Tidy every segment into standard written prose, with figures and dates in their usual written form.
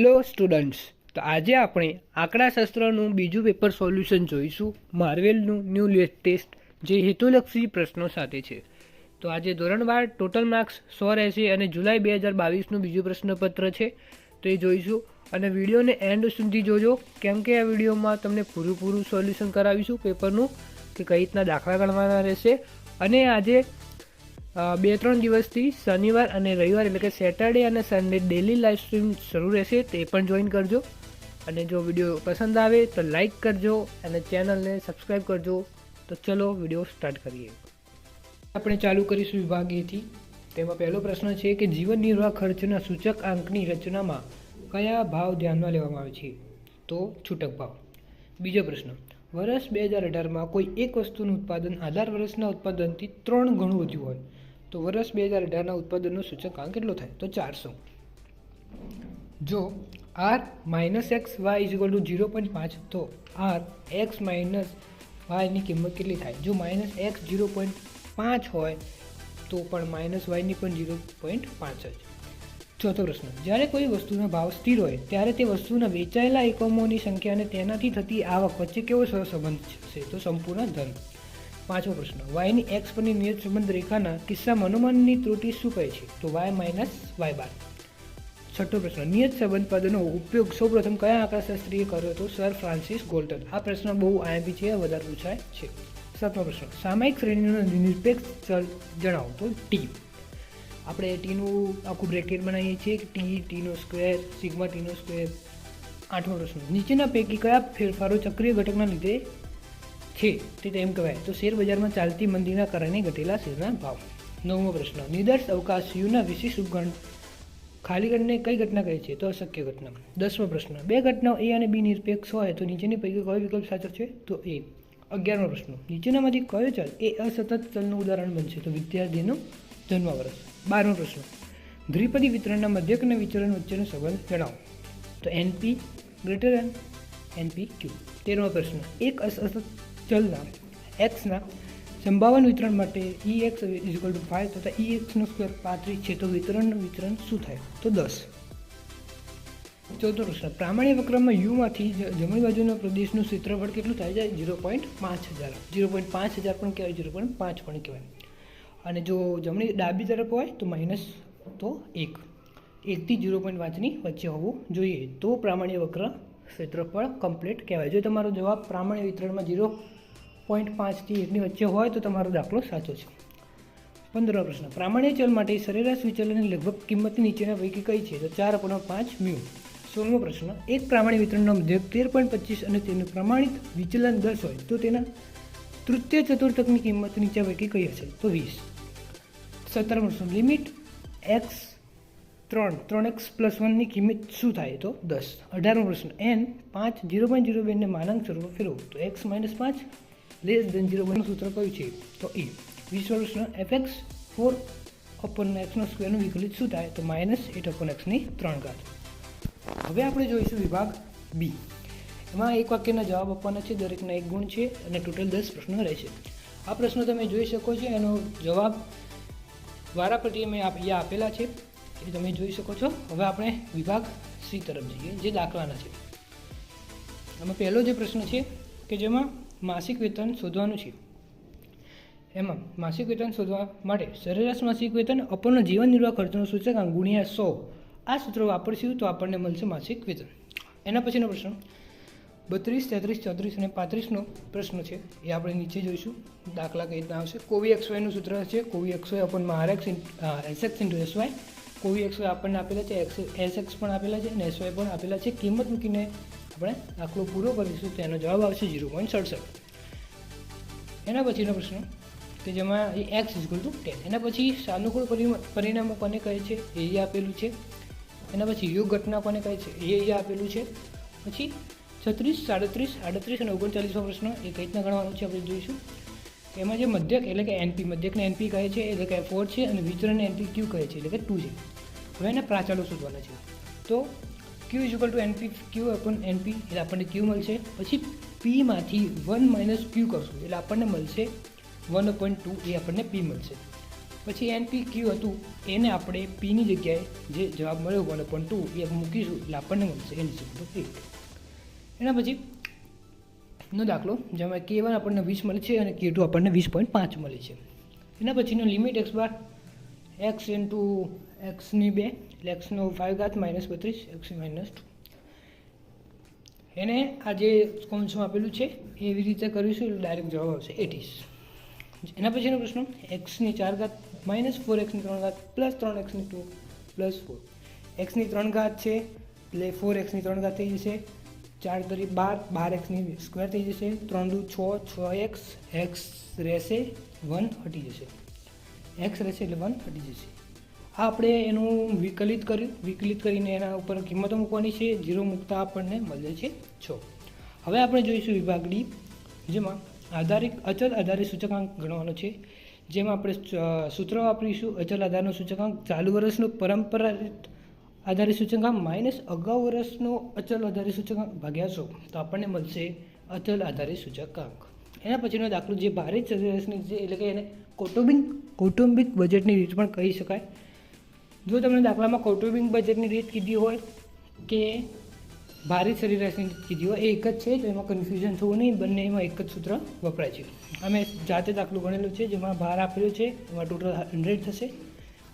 Hello students, તો આજે આપણે આંકડાશાસ્ત્રનું બીજું પેપર સોલ્યુશન જોઈશું. માર્વેલનું ન્યૂ લેટેસ્ટ જે હેતુલક્ષી પ્રશ્નો સાથે છે. તો આજે ધોરણ 12 ટોટલ માર્ક્સ 100 રહેશે અને જુલાઈ 2022નું બીજું પ્રશ્નપત્ર છે, તો એ જોઈશું. અને વિડીયોને એન્ડ સુધી જોજો, કેમ કે આ વિડીયોમાં તમને પૂરું સોલ્યુશન કરાવીશું પેપરનું, કે કઈ રીતના દાખલા ગણવાના રહેશે. અને આજે 2-3 દિવસથી શનિવાર અને રવિવાર એટલે કે સેટરડે અને સન્ડે ડેલી લાઈવ સ્ટ્રીમ શરૂ રહેશે, તે પણ જોઈન કરજો. અને જો વિડીયો પસંદ આવે તો લાઈક કરજો અને ચેનલને સબસ્ક્રાઈબ કરજો. તો ચલો વિડીયો સ્ટાર્ટ કરીએ. આપણે ચાલુ કરીશું વિભાગ એથી. તેમાં પહેલો પ્રશ્ન છે કે જીવન નિર્વાહ ખર્ચના સૂચક આંકની રચનામાં કયા ભાવ ધ્યાનમાં લેવામાં આવે છે? તો છૂટક ભાવ. બીજો પ્રશ્ન, વર્ષ 2018માં કોઈ એક વસ્તુનું ઉત્પાદન આધાર વર્ષના ઉત્પાદનથી 3 ગણું વધ્યું હોય તો વર્ષ 2018ના ઉત્પાદનનો સૂચકાંક કેટલો થાય? તો 400. જો r - x y = 0.5 તો r x - y ની કિંમત કેટલી થાય? જો -x 0.5 હોય તો પણ -y ની પણ 0.5 જ. ચોથો પ્રશ્ન, જ્યારે કોઈ વસ્તુનો ભાવ સ્થિર હોય ત્યારે તે વસ્તુના વેચાયેલા એકમોની સંખ્યા અને તેનાથી થતી આવક વચ્ચે કેવો સહસંબંધ છે? તો સંપૂર્ણ ધન. પાંચમો પ્રશ્ન, y ની x પરની નિયત સંબંધ રેખાના કિસ્સામાં અનુમાનની ત્રુટિ શું કહે છે? તો y - y'. છઠ્ઠો પ્રશ્ન, નિયત સંબંધ પદનો ઉપયોગ સૌપ્રથમ કયા આંકડાશાસ્ત્રીએ કર્યો? તો સર ફ્રાન્સિસ ગાલ્ટન. આ પ્રશ્ન બહુ આઈએમપી છે, વધારે પૂછાય છે. સાતમો પ્રશ્ન, સામયિક શ્રેણીનો નિરપેક્ષ ચલ જણાવો. તો ટી. આપણે ટીનું આખું બ્રેકેટ બનાવીએ છીએ કે ટીનો સ્ક્વેર, સિગ્મા ટીનો સ્ક્વેર. આઠમો પ્રશ્ન, નીચેના પૈકી કયા ફેરફારો ચક્રીય ઘટકના લીધે છે તે તેમ કહેવાય? તો શેર બજારમાં ચાલતી મંદીના કારણે ઘટેલા શેરના ભાવ. નવમો પ્રશ્ન, નિદર્શ અવકાશ યુના વિશિષ્ટ ઉપગણ ખાલી ગણને કઈ ઘટના કહે છે? તો અશક્ય ઘટના. 10મો પ્રશ્ન, બે ઘટનાઓ એ અને બી નિરપેક્ષ હોય તો નીચેની પૈકી કયો વિકલ્પ સાચો છે? તો એ. 11મો પ્રશ્ન, નીચેનામાંથી કયો ચલ એ અસતત ચલનું ઉદાહરણ બનશે? તો વિદ્યાર્થીનું જન્મ વર્ષ. 12મો પ્રશ્ન, દ્વિપદી વિતરણના મધ્યક અને વિચરણ વચ્ચેનો સંબંધ જણાવો. તો NP > NPQ. 13મો પ્રશ્ન, એક અસતત ચલના xના સંભાવન વિતરણ માટે EX = 5 તથા EX² 35 છે તો વિતરણ શું થાય? તો 10. 14મો પ્રશ્ન, પ્રામાણ્ય વક્રમાં યુમાંથી જમણી બાજુના પ્રદેશનું ક્ષેત્રફળ કેટલું થાય છે? 0.5000. 0.5000 પણ કહેવાય, 0.5 પણ કહેવાય. અને જો જમણી ડાબી તરફ હોય તો માઇનસ, તો 1. 1 થી 0.5ની વચ્ચે હોવું જોઈએ તો પ્રામાણ્ય વક્ર ક્ષેત્રફળ કમ્પ્લીટ કહેવાય. જો તમારો જવાબ પ્રામાણ્ય વિતરણમાં 0.5 થી 1ની વચ્ચે હોય તો તમારો દાખલો સાચો છે. 15મો પ્રશ્ન, પ્રામાણ્ય ચલ માટે સરેરાશ વિચલનની લગભગ કિંમત નીચેના પૈકી કઈ છે? તો 4/5 μ. 16મો પ્રશ્ન, એક પ્રામાણ્ય વિતરણનો મધ્યક 13.25 અને તેનું પ્રમાણિત વિચલન 10 હોય તો તેના તૃતીય ચતુર્થકની કિંમત નીચે પૈકી કઈ હશે? તો 20. 17મો પ્રશ્ન, લિમિટ x 3x + 1 ની કિંમત શું થાય? તો 10. 18મો પ્રશ્ન, n 5 0.02 ને માનાંક સ્વરૂપે ફેરવો તો x - 5 < 0 સૂત્ર કયું છે? તો e. 20મો પ્રશ્ન, fx 4/x² નું વિકલિત શું થાય? તો -8/x3. હવે આપણે જોઈશું વિભાગ બી. એમાં એક વાક્યના જવાબ આપવાના છે, દરેકના 1 ગુણ છે અને ટોટલ 10 પ્રશ્નો રહેશે. આ પ્રશ્નો તમે જોઈ શકો છો, એનો જવાબ વારાફરતી મેં અહીંયા આપેલા છે, એ તમે જોઈ શકો છો. હવે આપણે વિભાગ સી તરફ જઈએ, જે દાખલાના છે. આમાં પહેલો જે પ્રશ્ન છે કે જેમાં માસિક વેતન શોધવાનું છે. એમાં માસિક વેતન શોધવા માટે સરેરાશ માસિક વેતન અપૂર્ણ જીવન નિર્વાહ ખર્ચનો સૂચકાંક ગુણ્યા 100 આ સૂત્ર વાપરશું તો આપણને મળશે માસિક વેતન. એના પછીનો પ્રશ્ન 32, 33, 34 અને 35નો પ્રશ્ન છે, એ આપણે નીચે જોઈશું. દાખલા કઈ રીતના આવશે? કોવી XY નું સૂત્ર છે, કોવી XY અપૂર્ણમાં RX SX × SY. કોવી XY આપણને આપેલા છે, SX પણ આપેલા છે અને SY પણ આપેલા છે. કિંમત મૂકીને આપણે દાખલો પૂરો કરીશું તો એનો જવાબ આવશે 0.67. એના પછીનો પ્રશ્ન કે જેમાં એ x = 10. એના પછી સાનુકૂળ પરિણામો કોને કહે છે? એ આપેલું છે. એના પછી યોગ ઘટના કોને કહે છે? એ આપેલું છે. પછી 36, 37, 38 અને 39મો પ્રશ્ન એ કઈ રીતના ગણવાનું છે આપણે જોઈશું. એમાં જે મધ્યક એટલે કે NP, મધ્યકને NP કહે છે એટલે કે 4 છે અને વિચરણને NPQ કહે છે એટલે કે 2 છે. હવે એના પ્રાચાળો શોધવાના છે. તો Q = NPQ/NP એટલે આપણને Q મળશે. પછી P માંથી 1 - Q કરશું એટલે આપણને મળશે 1/2, એ આપણને P મળશે. પછી NP ક્યુ હતું એને આપણે પીની જગ્યાએ જે જવાબ મળ્યો 1/2 એ મૂકીશું એટલે આપણને મળશે n/8. એના પછી નો દાખલો જેમાં K1 આપણને 20 મળે છે અને K2 આપણને 20.5 મળે છે. એના પછીનો લિમિટ x બાર x ઇન્ટુ x ની 2 એટલે x નો 5 માઇનસ 32 x માઇનસ 2. એને આ જે કૌંસમાં આપેલું છે એવી રીતે કરીશું એટલે ડાયરેક્ટ જવાબ આવશે 80. એના પછીનો પ્રશ્ન x ની 4 માઇનસ 4x ની 3 પ્લસ 3x ની 2 પ્લસ 4. x ની 3 છે એટલે 4x ની 3 થઈ જશે, 4 તરી 12, 12x ની સ્ક્વેર થઈ જશે, 3 દુ 6, 6x, x રહેશે 1 હટી જશે, x રહેશે એટલે 1 હટી જશે. આ આપણે એનું વિકલિત કર્યું, વિકલિત કરીને એના ઉપર કિંમતો મૂકવાની છે, 0 મૂકતા આપણને મળે છે 6. હવે આપણે જોઈશું વિભાગ ડી, જેમાં અચલ આધારિત સૂચકાંક ગણવાનો છે. જેમાં આપણે સૂત્ર વાપરીશું અચલ આધારનો સૂચકાંક ચાલુ વર્ષનો પરંપરાગત આધારિત સૂચકાંક માઇનસ અગાઉ વર્ષનો અચલ આધારિત સૂચકાંક ભાગ્યા 100, તો આપણને મળશે અચલ આધારિત સૂચકાંક. એના પછીનો દાખલો જે ભારિત સરેરાશની છે એટલે કે એને કૌટુંબિક બજેટની રીત પણ કહી શકાય. જો તમને દાખલામાં કૌટુંબિક બજેટની રીત કીધી હોય કે ભારિત સરેરાશની રીત કીધી હોય એ એક જ છે, તો એમાં કન્ફ્યુઝન થવું નહીં, બંનેમાં એક જ સૂત્ર વપરાય છે. અમે જાતે દાખલો ગણેલો છે જેમાં ભાર આપેલો છે, એમાં ટોટલ 100 થશે.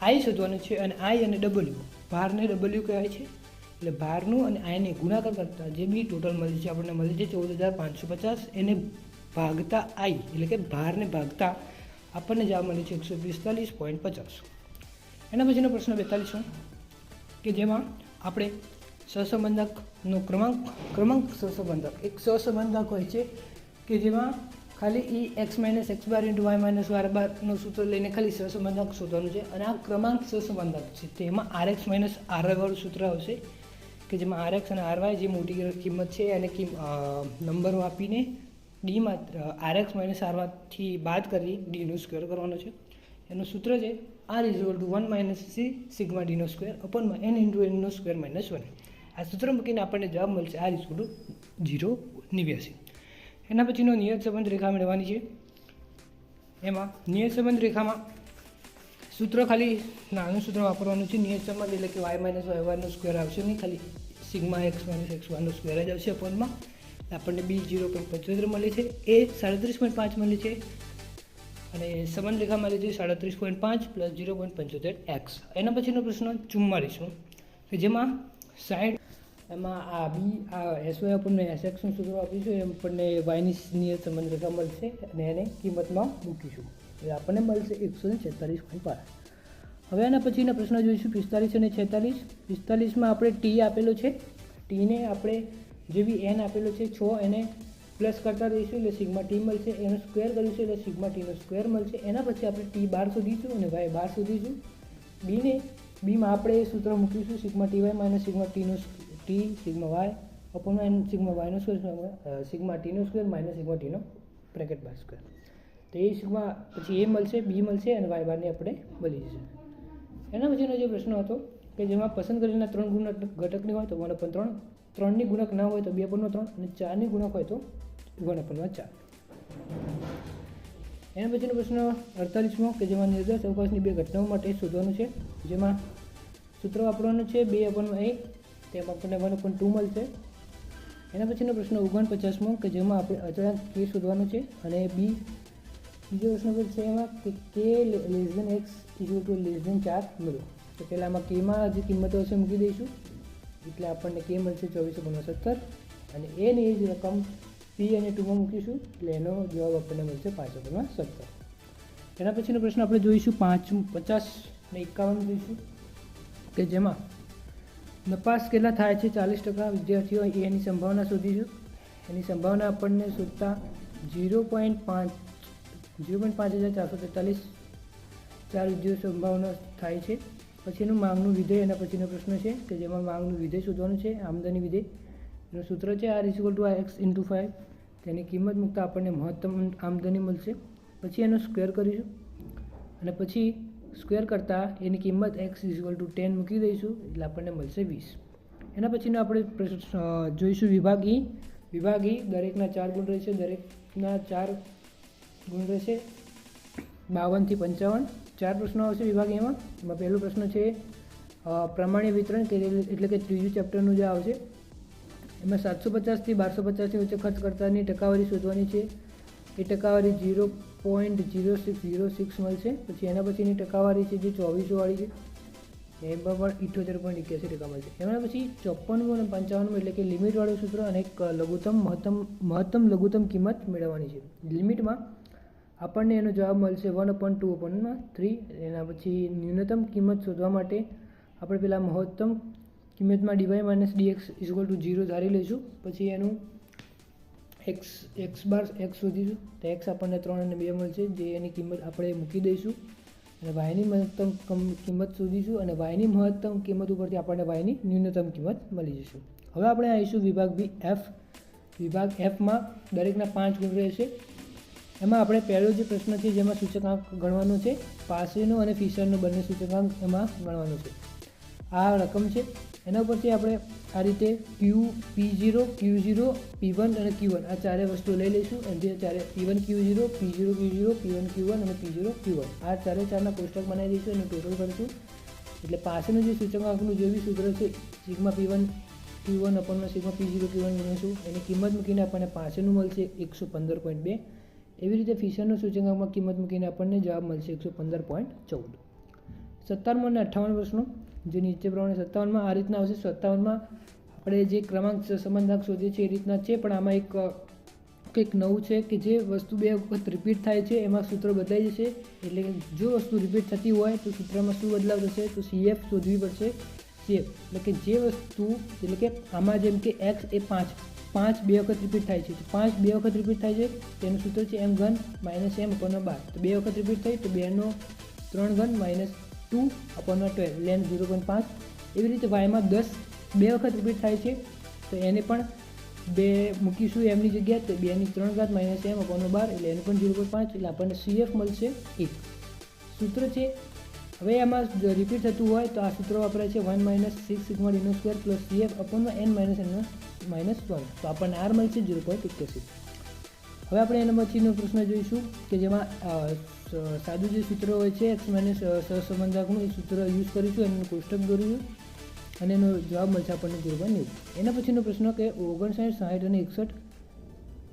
આઈ શોધવાનું છે અને આઈ અને ડબલ્યુ, ભારને ડબલ્યુ કહેવાય છે એટલે ભારનું અને આઈને ગુણાકાર કરતાં જે બી ટોટલ મળે છે આપણને મળે છે 14,550. એને ભાગતા આઈ એટલે કે ભારને ભાગતા આપણને જવાબ મળે છે 145.50. એના પછીનો પ્રશ્ન 42 કે જેમાં આપણે સહસંબંધકનો ક્રમાંક સહસંબંધક એક સહસંબંધક હોય છે કે જેમાં ખાલી x minus x bar into y minus y બારનો સૂત્ર લઈને ખાલી સહસંબંધક શોધવાનું છે. અને આ ક્રમાંક સહસંબંધક છે તેમાં rx માઇનસ ry વાળું સૂત્ર આવશે કે જેમાં rx અને ry જે મોટી કિંમત છે એને નંબરો આપીને ડીમાં rx માઇનસ rથી બાદ કરી ડીનો સ્ક્વેર કરવાનો છે. એનું સૂત્ર છે r = 1 માઇનસ c સિગ્મા ડીનો સ્ક્વેર અપોનમાં n ઇન્ટુ nનો સ્ક્વેર માઇનસ 1. આ સૂત્ર મૂકીને આપણને જવાબ મળશે r = 0.89. એના પછીનો નિયત સંબંધ રેખા મેળવવાની છે. એમાં નિયત સંબંધ રેખામાં સૂત્ર ખાલી નાનું સૂત્ર વાપરવાનું છે. નિયત સંબંધ એટલે કે y માઇનસ y1નો સ્ક્વેર આવશે નહીં, ખાલી સિગ્મા x માઇનસ x1નો સ્ક્વેર જ આવશે અપોનમાં. આપણને b 0.75 મળે છે, a 37.5 મળે છે અને સંબંધ રેખા મળે છે 37.5 પ્લસ 0.75x. એના પછીનો પ્રશ્ન 44 કે જેમાં સાઈડ એમાં આ બી આ એસવાય આપણને એસએક્સનું સૂત્ર આપીશું, એ આપણને વાયની નિયત સંબંધ રેખા મળશે અને એને કિંમતમાં મૂકીશું એટલે આપણને મળશે 146.5. હવે એના પછીના પ્રશ્ન જોઈશું 45 અને 46. 45માં આપણે ટી આપેલો છે, ટીને આપણે જે બી એન આપેલો છે 6 એને પ્લસ કરતા રહીશું એટલે સિગ્મા ટી મળશે, એનો સ્ક્વેર કરીશું એટલે સિગ્મા ટીનો સ્ક્વેર મળશે. એના પછી આપણે ટી 12 શોધીશું અને વાય 12 શોધીશું. બીમાં આપણે સૂત્ર મૂકીશું sigma T Y minus sigma ટીનો T sigma Y upon N sigma વાયનો સ્ક્વેર સિગ્મા ટીનો સ્ક્વેર માઇનસ સિગ્મા ટીનો બ્રેકેટ બાર સ્ક્વેર. તો એ સિગ્મા પછી એ મળશે, બી મળશે અને વાય બારની આપણે મળી જશે. એના પછીનો જે પ્રશ્ન હતો કે જેમાં પસંદ કરેલા 3 ગુણક ઘટકની હોય તો 1/3, 3ની ગુણક ના હોય તો 2/3 અને 4ની ગુણક હોય તો 1/4. એના પછીનો પ્રશ્ન 48મો કે જેમાં નિર્દેશ અવકાશની 2 ઘટનાઓ માટે શોધવાનું છે. જેમાં સૂત્ર વાપરવાનું છે 2/1, તેમાં આપણને 1/2 મળશે. એના પછીનો પ્રશ્ન 49મો કે જેમાં આપણે અચળાંક k શોધવાનું છે અને બીજો પ્રશ્ન છે એમાં કે k x = 4 મળ્યો. તો પહેલાં આમાં કેમાં જે કિંમતો હશે મૂકી દઈશું એટલે આપણને k મળશે 24.70 અને એની જ રકમ p અને 2માં મૂકીશું એટલે એનો જવાબ આપણને મળશે 5.70. એના પછીનો પ્રશ્ન આપણે જોઈશું 50 અને 51 જોઈશું કે જેમાં નપાસ કેટલા થાય છે 40% વિદ્યાર્થીઓ એની સંભાવના શોધીશું. એની સંભાવના આપણને શોધતા 0.5443 4 વિદ્યાર્થીઓ સંભાવના થાય છે. પછીનું માંગનું વિધેય એના પછીનો પ્રશ્ન છે કે જેમાં માંગનું વિધેય શોધવાનું છે, આમદની વિધેય. એનું સૂત્ર છે r = x × 5. તેની કિંમત મૂકતા આપણને મહત્તમ આમદની મળશે. પછી એનો સ્ક્વેર કરીશું અને પછી સ્ક્વેર કરતાં એની કિંમત x = 10 મૂકી દઈશું એટલે આપણને મળશે 20. એના પછીનો આપણે જોઈશું વિભાગ ઈ. દરેકના 4 ગુણ રહેશે, 52 થી 55. 4 પ્રશ્નો આવશે વિભાગ એમાં. એમાં પહેલો પ્રશ્ન છે પ્રમાણ્ય વિતરણ કે એટલે કે ત્રીજું ચેપ્ટરનું જે આવશે એમાં 750 થી 1250 ની વચ્ચે ખર્ચ કરતાની ટકાવારી શોધવાની છે. એ ટકાવારી 0.0606 મળશે. પછી એના પછીની ટકાવારી છે જે 2400 વાળી છે એમાં પણ 78.81% મળશે. એના પછી 54મું અને 55મું એટલે કે લિમિટવાળું સૂત્ર અને એક મહત્તમ લઘુત્તમ કિંમત મેળવવાની છે. લિમિટમાં આપણને એનો જવાબ મળશે 1/2/3. એના પછી ન્યૂનતમ કિંમત શોધવા માટે આપણે પેલા મહત્તમ કિંમતમાં dy - dx = 0 ધારી લઈશું. પછી એનું x શોધીશું તો x આપણને 3 અને 2 મળશે જે એની કિંમત આપણે મૂકી દઈશું અને yની મહત્તમ કિંમત શોધીશું અને yની મહત્તમ કિંમત ઉપરથી આપણને yની ન્યૂનતમ કિંમત મળી જશે. હવે આપણે આવીશું વિભાગ બી એફ. વિભાગ એફમાં દરેકના 5 ગુણ રહેશે. એમાં આપણે પહેલો જે પ્રશ્ન છે જેમાં સૂચકાંક ગણવાનો છે પાસેનો અને ફિશરનો બંને સૂચકાંક એમાં ગણવાનો છે. આ રકમ છે એના ઉપરથી આપણે આ રીતે P0, Q0, P1 અને Q1 આ ચારે વસ્તુઓ લઈ લઈશું અને જે ચારે P1 Q0, P0 Q0, P1 Q1 અને P0 Q1 આ ચારના કોષ્ટક બનાવી દઈશું અને ટોટલ કરીશું. એટલે પાસેનું જે સૂચકાંકનું જે બી સૂત્ર છે sigma P1 Q1 અપનમાં sigma P0 Q1 ગણીશું એની કિંમત મૂકીને આપણને પાસેનું મળશે 115.2. એવી રીતે ફિશરનો સૂચકાંકમાં કિંમત મૂકીને આપણને જવાબ મળશે 115.14. 57 અને 58 પ્રશ્નો જે નીચે પ્રમાણે 57માં આ રીતના આવશે. 57માં આપણે જે ક્રમાંક સંબંધાંક શોધીએ છીએ એ રીતના છે પણ આમાં એક કંઈક નવું છે કે જે વસ્તુ 2 વખત રિપીટ થાય છે એમાં સૂત્ર બદલાઈ જશે. એટલે કે જો વસ્તુ રિપીટ થતી હોય તો સૂત્રમાં શું બદલાવ થશે તો CF શોધવી પડશે. CF એટલે કે જે વસ્તુ એટલે કે આમાં જેમ કે x એ 5 2 વખત રિપીટ થાય છે તો 5 2 વખત રિપીટ થાય છે તેનું સૂત્ર છે m3 - m/12. તો 2 વખત રિપીટ થઈ તો 2 નો 3 - 2/12 લેન્થ 0.5. એવી રીતે yમાં 10 2 વખત રિપીટ થાય છે તો એને પણ 2 મૂકીશું એમની જગ્યાએ તો 2 ની 3 ઘાત - m/12 એટલે એને પણ 0.5 એટલે આપણને CF મળશે 1. સૂત્ર છે હવે આમાં રિપીટ થતું હોય તો આ સૂત્ર વપરાય છે 1 - 6 sigma d² + CF n - n - 1 તો આપણને r મળશે 0.81. હવે આપણે એના પછીનો પ્રશ્ન જોઈશું કે જેમાં સાદું જે સૂત્ર હોય છે x - સહસંબંધાંકનું એ સૂત્ર યુઝ કરીશું એનું કોષ્ટક દોરીશું અને એનો જવાબ મળશે આપણને 0.90. એના પછીનો પ્રશ્ન કે 59, 60 અને 61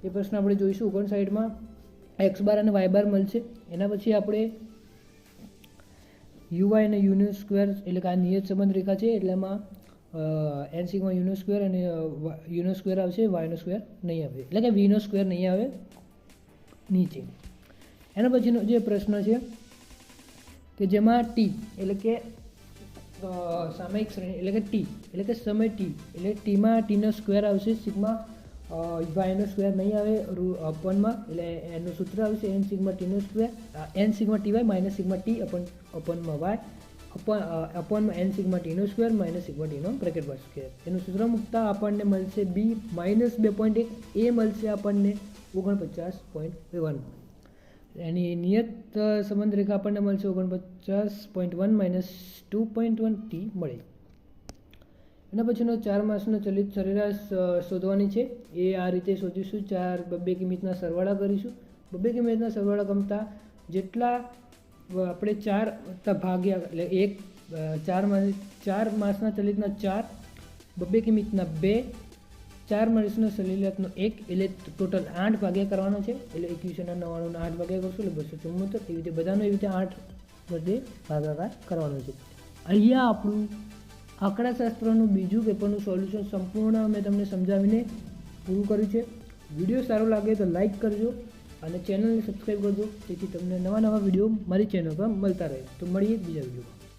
એ પ્રશ્ન આપણે જોઈશું. 59માં x બાર અને y બાર મળશે. એના પછી આપણે uy અને u² એટલે કે આ નિયત સંબંધ રેખા છે એટલે એમાં n સિગ્મા u² અને u² આવશે y² નહીં આવે એટલે કે v² નહીં આવે નીચે. એના પછીનો જે પ્રશ્ન છે કે જેમાં t એટલે કે સામયિક શ્રેણી એટલે કે t એટલે કે સમય t એટલે tમાં t² આવશે સિગ્મા y² નહીં આવે અપનમાં એટલે એનું સૂત્ર આવશે n sigma t² n sigma ty - sigma t અપનમાં y અપનમાં n sigma t² - sigma t bracket bar square. એનું સૂત્ર મૂકતા આપણને મળશે b - 2.1 એ મળશે આપણને 49.1. એની નિયત સંબંધ રેખા આપણને મળશે 49.1 - 2.1 t મળે. એના પછીનો 4 માસનો ચલિત સરેરાશ શોધવાની છે. એ આ રીતે શોધીશું. 2 કિંમતના સરવાળા કરીશું. 2 કિંમતના સરવાળા ગમતા જેટલા આપણે 4 ભાગ્યા એટલે 4 માસના ચલિતના 4 2 કિંમતના 2 4 માસના ચલિતનો 1 એટલે ટોટલ 8 ભાગ્યા કરવાનો છે. એટલે 2199 8 ભાગ્યા કરશું એટલે 274. એવી રીતે બધાનો એવી રીતે 8 બધે ભાગાકાર કરવાનો છે. અહીંયા આપણું આંકડાશાસ્ત્રનું બીજું પેપરનું સોલ્યુશન સંપૂર્ણ મેં તમને સમજાવીને પૂરું કર્યું છે. વિડીયો સારો લાગે તો લાઈક કરજો અને ચેનલને સબસ્ક્રાઈબ કરજો જેથી તમને નવા વિડીયો મારી ચેનલ પર મળતા રહે. તો મળીએ બીજા વિડીયોમાં.